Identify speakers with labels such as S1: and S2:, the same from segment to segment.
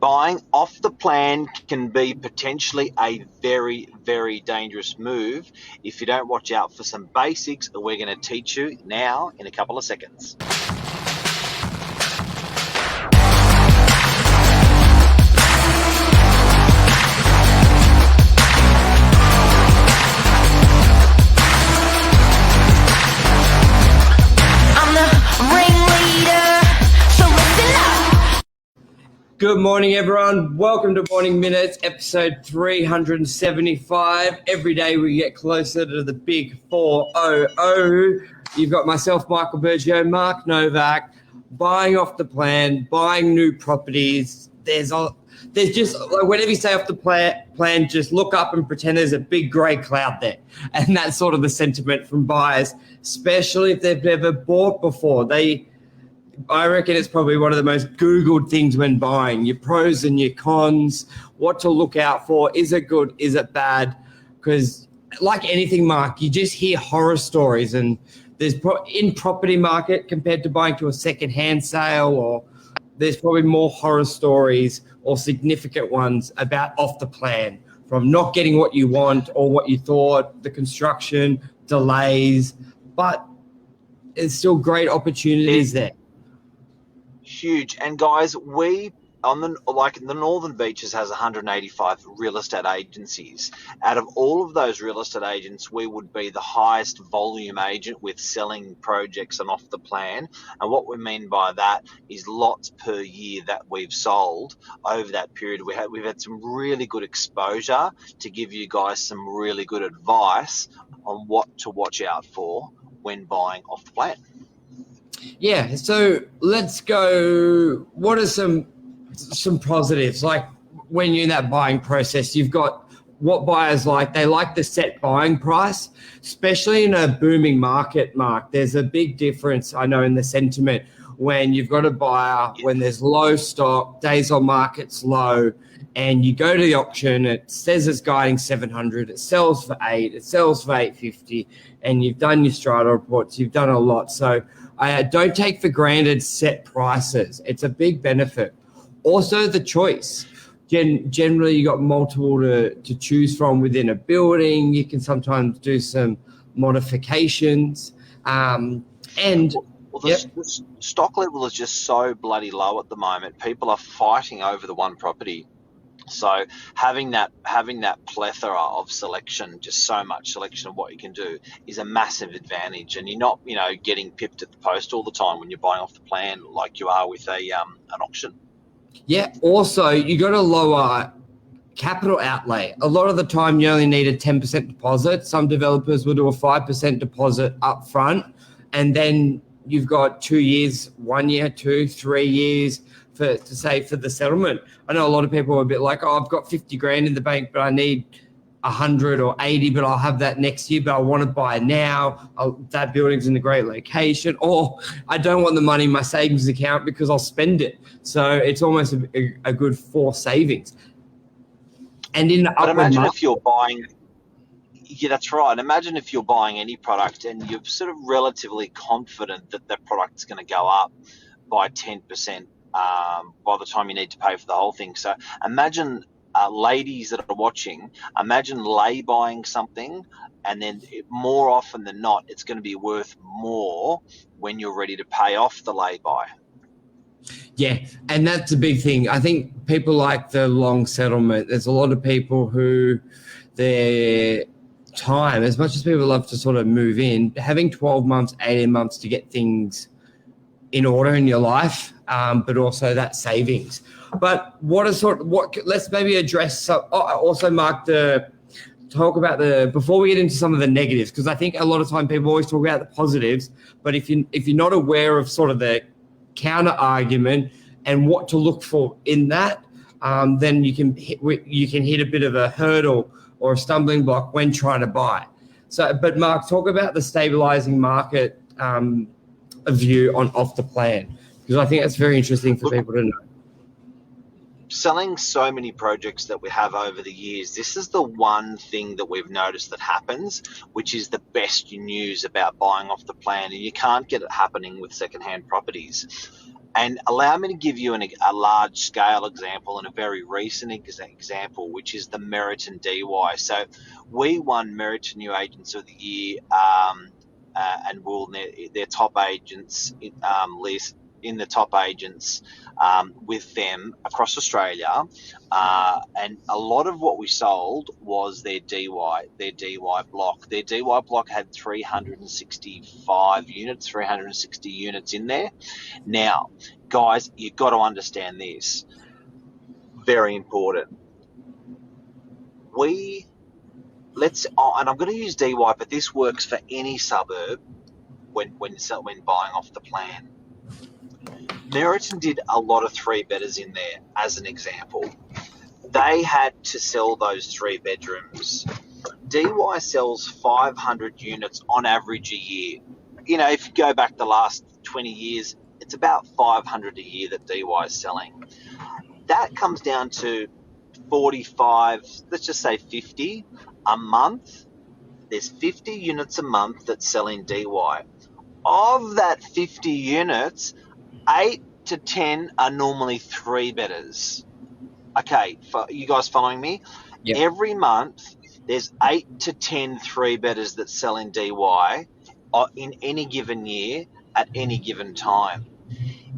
S1: Buying off the plan can be potentially a very, very dangerous move if you don't watch out for some basics that we're going to teach you now in a couple of seconds.
S2: Good morning, everyone. Welcome to Morning Minutes, episode 375. Every day we get closer to the big 400. You've got myself, Michael Bergio, Mark Novak, buying off the plan, buying new properties. There's just, like, whenever you say off the plan, just look up and pretend there's a big grey cloud there. And that's sort of the sentiment from buyers, especially if they've never bought before. I reckon it's probably one of the most Googled things when buying, your pros and your cons, what to look out for. Is it good? Is it bad? Because like anything, Mark, you just hear horror stories, and there's in property market compared to buying to a second-hand sale, or there's probably more horror stories or significant ones about off the plan, from not getting what you want or what you thought, the construction, delays, but there's still great opportunities there.
S1: Huge. And guys, the Northern Beaches has 185 real estate agencies. Out of all of those real estate agents, we would be the highest volume agent with selling projects and off the plan. And what we mean by that is lots per year that we've sold over that period. We've had some really good exposure to give you guys some really good advice on what to watch out for when buying off the plan.
S2: Yeah, so let's go. What are some positives? Like when you're in that buying process, you've got what buyers like. They like the set buying price, especially in a booming market, Mark. There's a big difference, I know, in the sentiment when you've got a buyer, when there's low stock, days on market's low, and you go to the auction, it says it's guiding 700, it sells for 8, it sells for 850, and you've done your strata reports, you've done a lot. So I don't take for granted set prices. It's a big benefit. Also, the choice. Generally, you got multiple to choose from within a building. You can sometimes do some modifications. The
S1: stock level is just so bloody low at the moment. People are fighting over the one property. So having that plethora of selection, just so much selection of what you can do, is a massive advantage. And you're not, getting pipped at the post all the time when you're buying off the plan like you are with an auction.
S2: Yeah. Also, you got a lower capital outlay. A lot of the time, you only need a 10% deposit. Some developers will do a 5% deposit up front, and then you've got 2 years, 1 year, 2, 3 years for the settlement. I know a lot of people are a bit like, I've got 50 grand in the bank, but I need 100 or 80, but I'll have that next year, but I want to buy now. That building's in a great location, or I don't want the money in my savings account because I'll spend it. So it's almost a good forced savings. And in the
S1: imagine if you're buying, yeah, that's right. Imagine if you're buying any product and you're sort of relatively confident that that product's going to go up by 10%. By the time you need to pay for the whole thing. So imagine ladies that are watching, imagine lay buying something, and then more often than not, it's going to be worth more when you're ready to pay off the lay buy.
S2: Yeah, and that's a big thing. I think people like the long settlement. There's a lot of people who their time, as much as people love to sort of move in, having 12 months, 18 months to get things in order in your life, but also that savings. But let's maybe address also, Mark, talk about before we get into some of the negatives, because I think a lot of time people always talk about the positives, but if you're not aware of sort of the counter argument and what to look for in that, then you can hit a bit of a hurdle or a stumbling block when trying to buy. So, but Mark, talk about the stabilizing market view on off the plan, because I think that's very interesting for people to know.
S1: Selling so many projects that we have over the years, this is the one thing that we've noticed that happens, which is the best news about buying off the plan, and you can't get it happening with secondhand properties. And allow me to give you a large-scale example and a very recent example, which is the Meriton DY. So we won Meriton New Agents of the Year, and we'll their top agents list in the top agents with them across Australia. And a lot of what we sold was their DY block. Their DY block had 365 units, 360 units in there. Now, guys, you've got to understand this. Very important. And I'm going to use DY, but this works for any suburb when buying off the plan. Meriton did a lot of three-bedders in there, as an example. They had to sell those 3 bedrooms. DY sells 500 units on average a year. You know, if you go back the last 20 years, it's about 500 a year that DY is selling. That comes down to 45, let's just say 50 a month. There's 50 units a month that sell in DY. Of that 50 units, 8 to 10 are normally 3-bedders. Okay, for you guys following me?
S2: Yep.
S1: Every month, there's 8 to 10 3-bedders that sell in DY in any given year at any given time.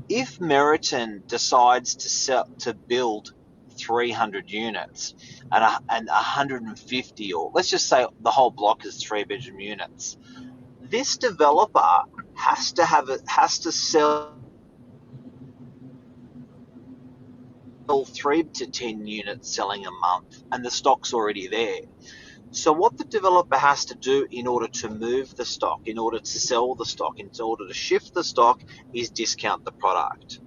S1: If Meriton decides to build 300 units and 150, or let's just say the whole block is 3-bedroom units, this developer has to sell 3 to 10 units selling a month, and the stock's already there. So what the developer has to do in order to move the stock, in order to sell the stock, in order to shift the stock, is discount the product.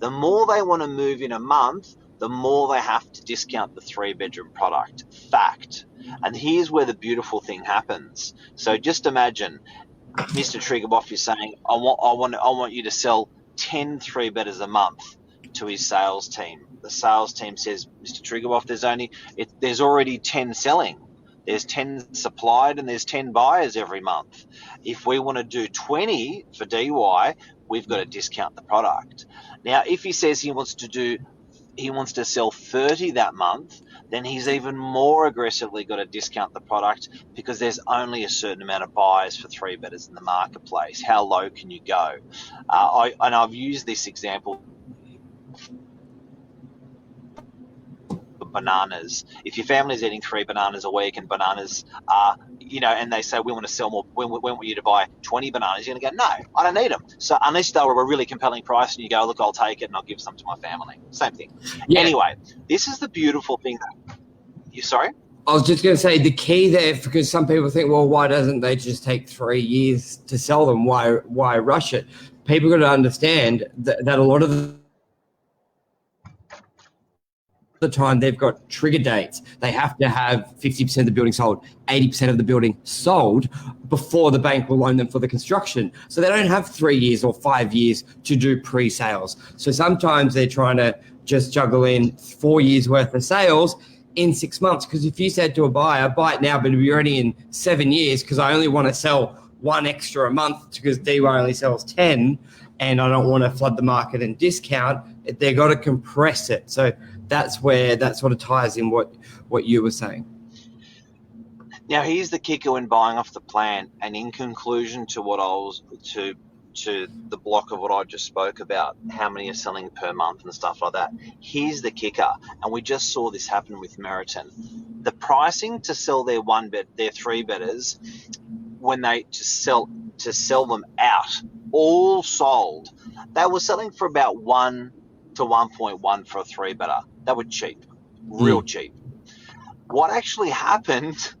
S1: The more they want to move in a month, the more they have to discount the 3-bedroom product. Fact. And here's where the beautiful thing happens. So just imagine Mr. Triggerboff is saying, I want you to sell 10 3-bedders a month to his sales team. The sales team says, Mr. Triggerboff, there's already 10 selling. There's 10 supplied and there's 10 buyers every month. If we want to do 20 for DY, we've got to discount the product. Now, if he says he wants to sell 30 that month, then he's even more aggressively got to discount the product, because there's only a certain amount of buyers for 3-bedders in the marketplace. How low can you go? I've used this example for bananas. If your family's eating 3 bananas a week, and bananas are, and they say, we want to sell more, we want you to buy 20 bananas, you're going to go, no, I don't need them. So unless they were a really compelling price and you go, look, I'll take it and I'll give some to my family. Same thing. Yeah. Anyway, this is the beautiful thing. You sorry?
S2: I was just going to say the key there, because some people think, well, why doesn't they just take 3 years to sell them? Why rush it? People got to understand that a lot of the time they've got trigger dates. They have to have 50% of the building sold, 80% of the building sold before the bank will loan them for the construction. So they don't have 3 years or 5 years to do pre-sales. So sometimes they're trying to just juggle in 4 years worth of sales in 6 months. Because if you said to a buyer, buy it now, but it'll be ready in 7 years because I only want to sell 1 extra a month because DY only sells 10 and I don't want to flood the market and discount, they've got to compress it. So that's where that sort of ties in what you were saying.
S1: Now, here's the kicker when buying off the plan, and in conclusion to what I was to the block of what I just spoke about, how many are selling per month and stuff like that. Here's the kicker, and we just saw this happen with Meriton. The pricing to sell their 3-bedders, when they to sell them out, all sold, they were selling for about 1 to 1.1 for a 3-bedder. They were cheap, real cheap. What actually happened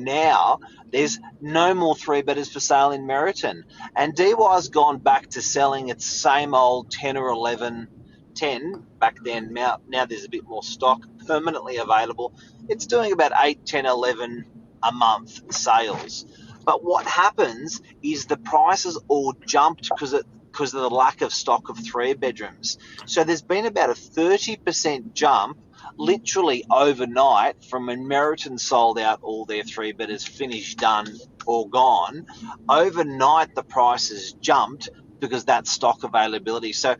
S1: now, there's no more 3-bedders for sale in Meriton. And DY's gone back to selling its same old 10 or 11, 10 back then. Now there's a bit more stock permanently available. It's doing about 8, 10, 11 a month sales. But what happens is the prices all jumped because of the lack of stock of 3-bedrooms. So there's been about a 30% jump literally overnight from when Meriton sold out all their 3-bedders, finished, done, all gone. Overnight, the prices jumped because that's stock availability. So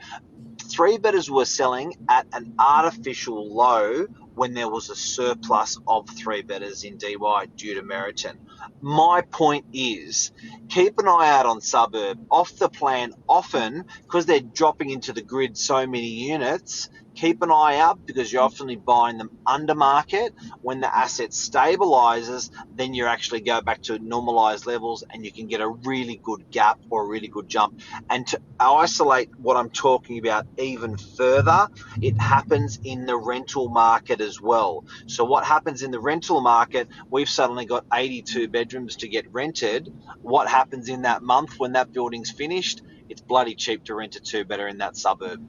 S1: three bedders were selling at an artificial low when there was a surplus of three bedders in DY due to Meriton. My point is, keep an eye out on suburb. Off the plan often, because they're dropping into the grid so many units, keep an eye out because you're often buying them under market. When the asset stabilizes, then you actually go back to normalized levels and you can get a really good gap or a really good jump. And to isolate what I'm talking about even further, it happens in the rental market as well. So what happens in the rental market, we've suddenly got 82 bedrooms to get rented. What happens in that month when that building's finished? It's bloody cheap to rent a two-bedder in that suburb.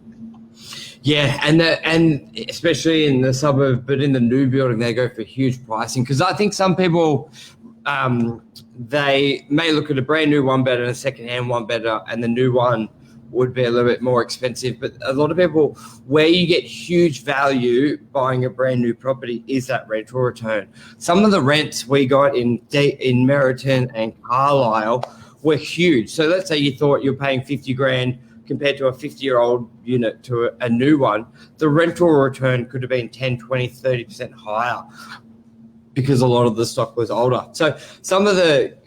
S2: Yeah, and especially in the suburb, but in the new building, they go for huge pricing because I think some people they may look at a brand new one better and a second-hand one better, and the new one would be a little bit more expensive. But a lot of people, where you get huge value buying a brand new property is that rental return. Some of the rents we got in Meriton and Carlisle were huge. So let's say you thought you're paying 50 grand compared to a 50-year-old unit to a new one, the rental return could have been 10, 20, 30% higher because a lot of the stock was older. So some of the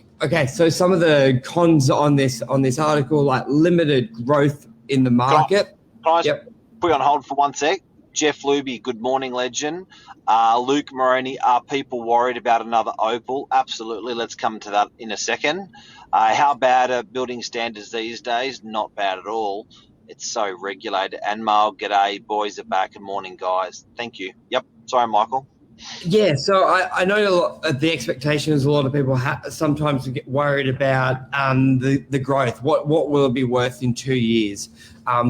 S2: cons on this article, like limited growth in the market.
S1: Can I put you on hold for 1 sec? Jeff Luby, good morning, legend. Luke Moroney, are people worried about another Opal? Absolutely. Let's come to that in a second. How bad are building standards these days? Not bad at all. It's so regulated. And Mal, g'day. Boys are back. Good morning, guys. Thank you. Yep. Sorry, Michael.
S2: Yeah, so I know the expectation is a lot of people sometimes get worried about the growth. What will it be worth in 2 years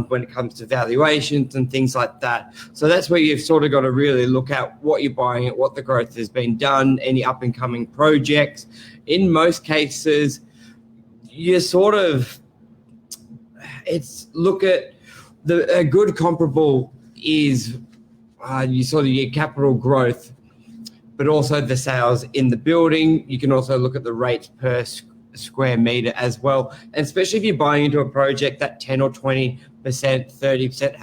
S2: when it comes to valuations and things like that? So that's where you've sort of got to really look at what you're buying, what the growth has been done, any up and coming projects. In most cases, you sort of look at a good comparable is you sort of get capital growth, but also the sales in the building. You can also look at the rates per square meter as well. And especially if you're buying into a project that 10 or 20%, 30%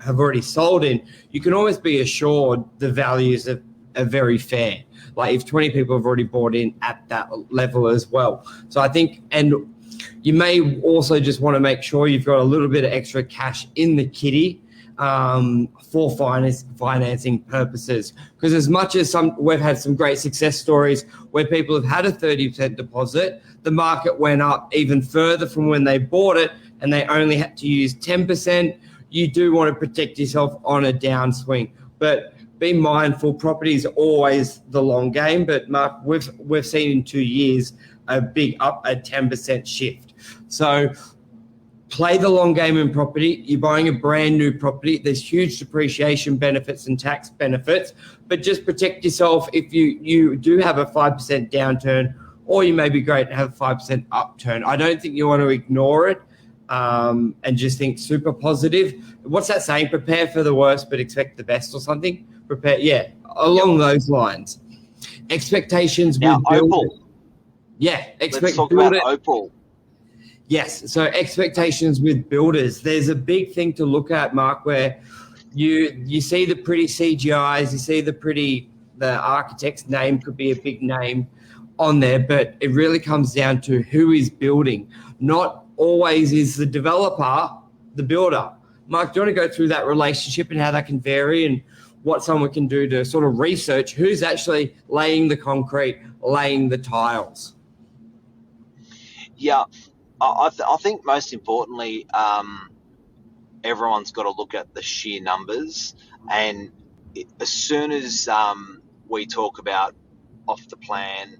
S2: have already sold in, you can always be assured the values are very fair. Like if 20 people have already bought in at that level as well. So I think, and you may also just want to make sure you've got a little bit of extra cash in the kitty for financing purposes, because as much as we've had some great success stories where people have had a 30% deposit, the market went up even further from when they bought it and they only had to use 10%. You do want to protect yourself on a downswing, but be mindful, property is always the long game. But Mark, we've seen in 2 years a big up, a 10% shift. So play the long game in property. You're buying a brand new property. There's huge depreciation benefits and tax benefits, but just protect yourself if you do have a 5% downturn, or you may be great and have a 5% upturn. I don't think you want to ignore it and just think super positive. What's that saying? Prepare for the worst, but expect the best, or something? Prepare, yeah, along those lines. Expectations
S1: now,
S2: with
S1: Opal.
S2: Yeah,
S1: let's talk about Opal.
S2: Yes, so expectations with builders. There's a big thing to look at, Mark, where you see the pretty CGIs, you see the architect's name could be a big name on there, but it really comes down to who is building. Not always is the developer the builder. Mark, do you want to go through that relationship and how that can vary and what someone can do to sort of research who's actually laying the concrete, laying the tiles?
S1: Yeah. I think most importantly, everyone's got to look at the sheer numbers. And as soon as we talk about off the plan,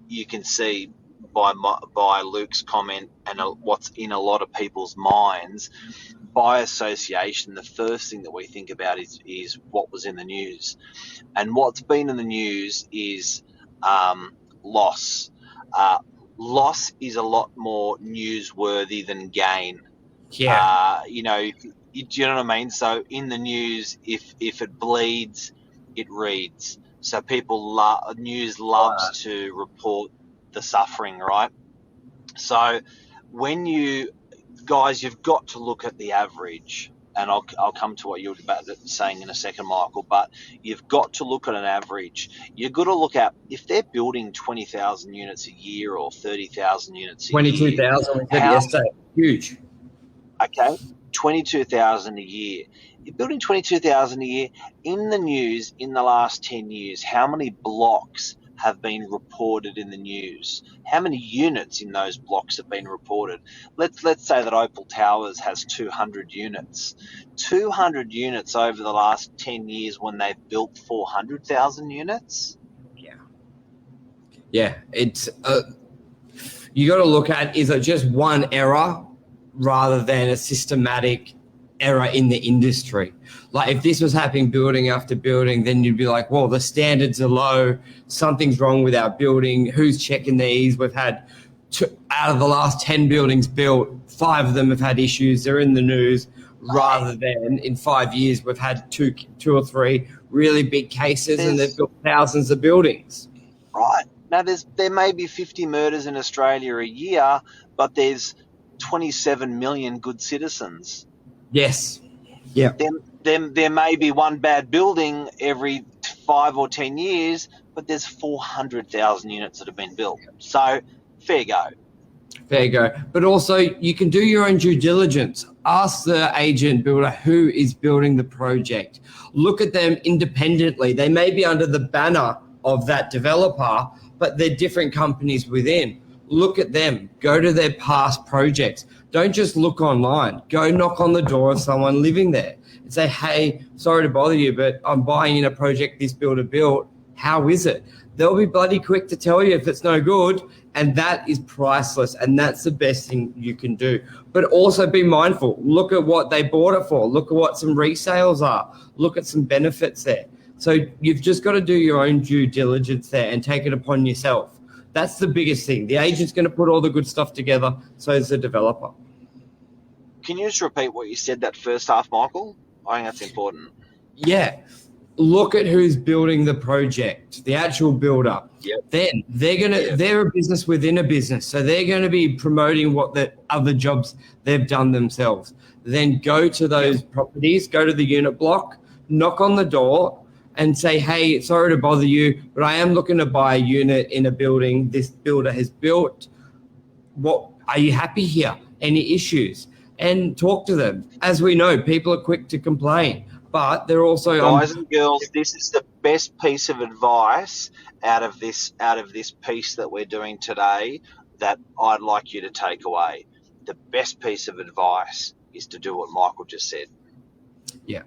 S1: you can see by Luke's comment and what's in a lot of people's minds, by association, the first thing that we think about is what was in the news. And what's been in the news is loss. Loss is a lot more newsworthy than gain.
S2: Yeah.
S1: Do you know what I mean? So in the news, if it bleeds, it reads. So news loves to report the suffering, right? So when you guys, you've got to look at the average. And I'll come to what you were about saying in a second, Michael. But you've got to look at an average. You've got to look at if they're building 20,000 units a year or 30,000 units a year.
S2: 22,000 we said yesterday. Huge.
S1: Okay, 22,000 a year. You're building 22,000 a year. In the news in the last 10 years, how many blocks have been reported in the news? How many units in those blocks have been reported? Let's say that Opal Towers has 200 units. 200 units over the last 10 years when they've built 400,000 units?
S2: Yeah, it's you got to look at, is it just one error rather than a systematic error in the industry? Like if this was happening building after building, then you'd be like, well, the standards are low, something's wrong with our building, who's checking these? We've had out of the last 10 buildings built, 5 of them have had issues, they're in the news, rather than in 5 years we've had two or three really big cases and they've built thousands of buildings.
S1: Right. Now there may be 50 murders in Australia a year, but there's 27 million good citizens.
S2: Yes. Yeah.
S1: There may be one bad building every 5 or 10 years, but there's 400,000 units that have been built. So fair go.
S2: Fair go. But also you can do your own due diligence. Ask the agent builder who is building the project. Look at them independently. They may be under the banner of that developer, but they're different companies within. Look at them. Go to their past projects. Don't just look online. Go knock on the door of someone living there and say, hey, sorry to bother you, but I'm buying in a project this builder built. How is it? They'll be bloody quick to tell you if it's no good, and that is priceless, and that's the best thing you can do. But also be mindful. Look at what they bought it for. Look at what some resales are. Look at some benefits there. So you've just got to do your own due diligence there and take it upon yourself. That's the biggest thing. The agent's going to put all the good stuff together, so is the developer.
S1: Can you just repeat what you said that first half, Michael? I think that's important.
S2: Yeah. Look at who's building the project, the actual builder.
S1: Yep.
S2: Then they're a business within a business. So they're going to be promoting what the other jobs they've done themselves. Then go to those properties, go to the unit block, knock on the door and say, hey, sorry to bother you, but I am looking to buy a unit in a building this builder has built. What are you happy here? Any issues? And talk to them. As we know, people are quick to complain, but they're also
S1: guys and girls. This is the best piece of advice out of this piece that we're doing today that I'd like you to take away. The best piece of advice is to do what Michael just said.
S2: Yeah.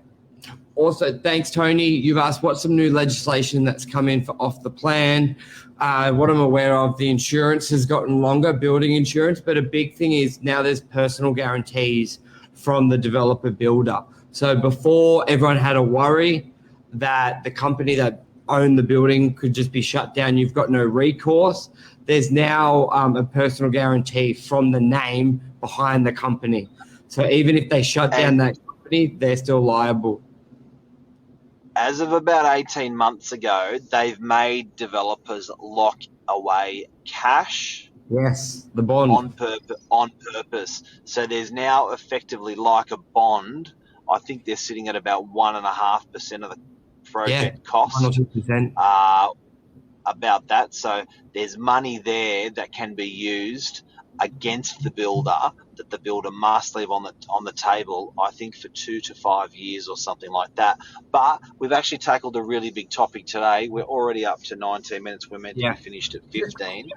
S2: Also, thanks, Tony. You've asked what's some new legislation that's come in for off the plan. What I'm aware of, the insurance has gotten longer, building insurance, but a big thing is now there's personal guarantees from the developer builder. So before, everyone had a worry that the company that owned the building could just be shut down. You've got no recourse. There's now a personal guarantee from the name behind the company. So even if they shut down that company, they're still liable.
S1: As of about 18 months ago, they've made developers lock away cash.
S2: Yes, the bond.
S1: On purpose. So there's now effectively like a bond. I think they're sitting at about 1.5% of the project cost. 1% or 2%. About that. So there's money there that can be used against the builder, that the builder must leave on the table, I think for 2 to 5 years or something like that. But we've actually tackled a really big topic today. We're already up to 19 minutes. We're meant to be finished at 15.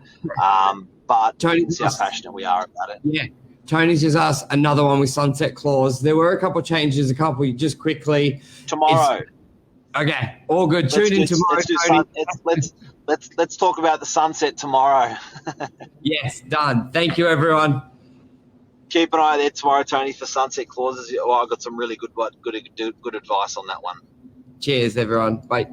S1: But Tony, see how passionate we are about it.
S2: Yeah. Tony's just asked another one with sunset clause. There were a couple of changes, just quickly.
S1: Tomorrow.
S2: Okay, all good. Tune in tomorrow, Tony.
S1: Let's talk about the sunset tomorrow.
S2: Yes, done. Thank you, everyone.
S1: Keep an eye there tomorrow, Tony, for sunset clauses. I got some really good advice on that one.
S2: Cheers, everyone. Bye.